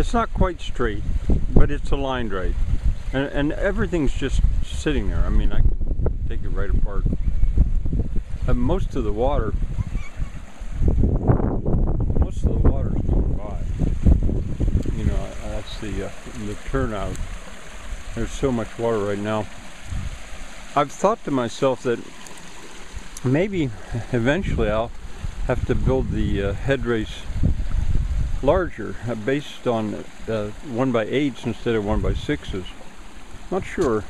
It's not quite straight, but it's aligned right. And everything's just sitting there. I mean, I can take it right apart. Most of the water's going by. You know, that's the turnout. There's so much water right now. I've thought to myself that maybe eventually I'll have to build the head race larger, based on 1x8s instead of 1x6s. Not sure.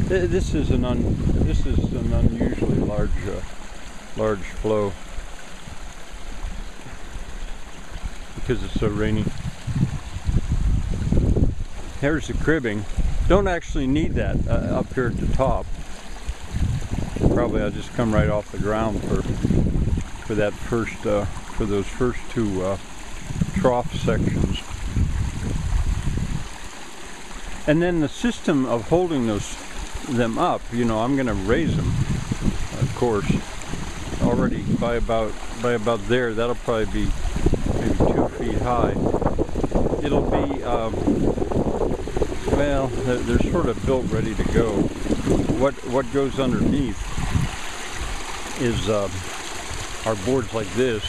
This is an unusually large flow because it's so rainy. Here's the cribbing. Don't actually need that up here at the top. Probably I'll just come right off the ground for that first for those first two trough sections. And then the system of holding them up, you know, I'm going to raise them, of course, already by about there. That'll probably be maybe 2 feet high. It'll be well, they're sort of built ready to go. What goes underneath is our boards like this,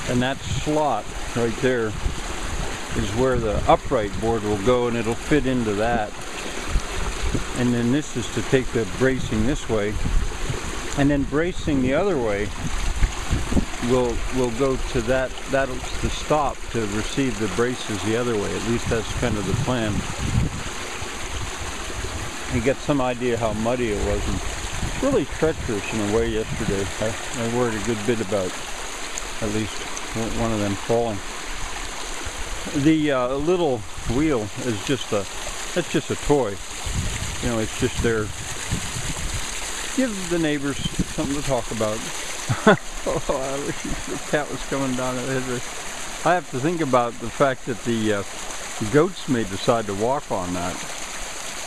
and that slot right there is where the upright board will go, and it'll fit into that. And then this is to take the bracing this way, and then bracing the other way will go to that. That'll the stop to receive the braces the other way. At least that's kind of the plan. You get some idea how muddy it was, and it's really treacherous in a way. Yesterday I worried a good bit about at least one of them falling. The little wheel is just a toy. You know, it's just there. Give the neighbors something to talk about. Oh, I wish the cat was coming down ahead of us. I have to think about the fact that the goats may decide to walk on that.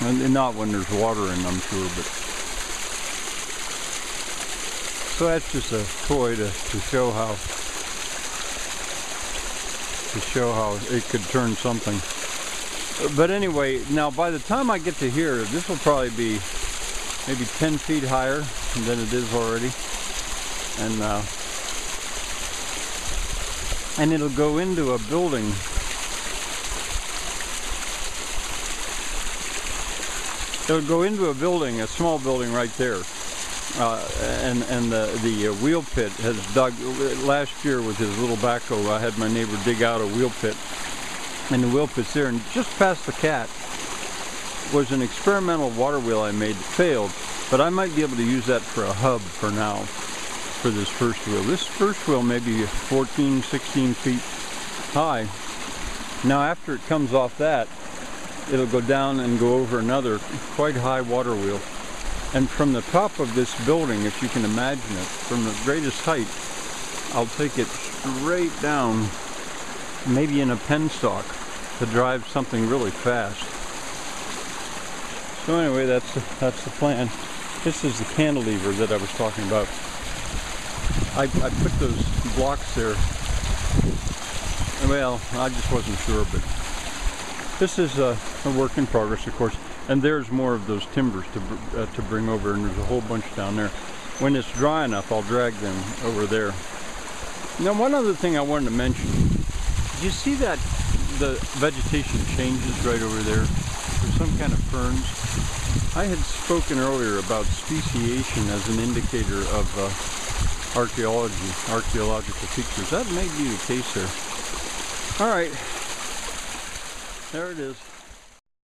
And not when there's water in them, sure, but. So that's just a toy to show how it could turn something. But anyway, now by the time I get to here, this will probably be maybe 10 feet higher than it is already. And it'll go into a building. It'll go into a building, a small building right there. And the wheel pit has dug. Last year with his little backhoe, I had my neighbor dig out a wheel pit. And the wheel pit's there, and just past the cat was an experimental water wheel I made that failed, but I might be able to use that for a hub for now, for this first wheel. This first wheel may be 14, 16 feet high. Now after it comes off that, it'll go down and go over another quite high water wheel. And from the top of this building, if you can imagine it, from the greatest height, I'll take it straight down, maybe in a penstock, to drive something really fast. So anyway, that's the plan. This is the cantilever that I was talking about. I put those blocks there. Well, I just wasn't sure, but this is a work in progress, of course. And there's more of those timbers to bring over, and there's a whole bunch down there. When it's dry enough, I'll drag them over there. Now, one other thing I wanted to mention. Do you see that the vegetation changes right over there? There's some kind of ferns. I had spoken earlier about speciation as an indicator of archaeological features. That may be the case there. All right, there it is.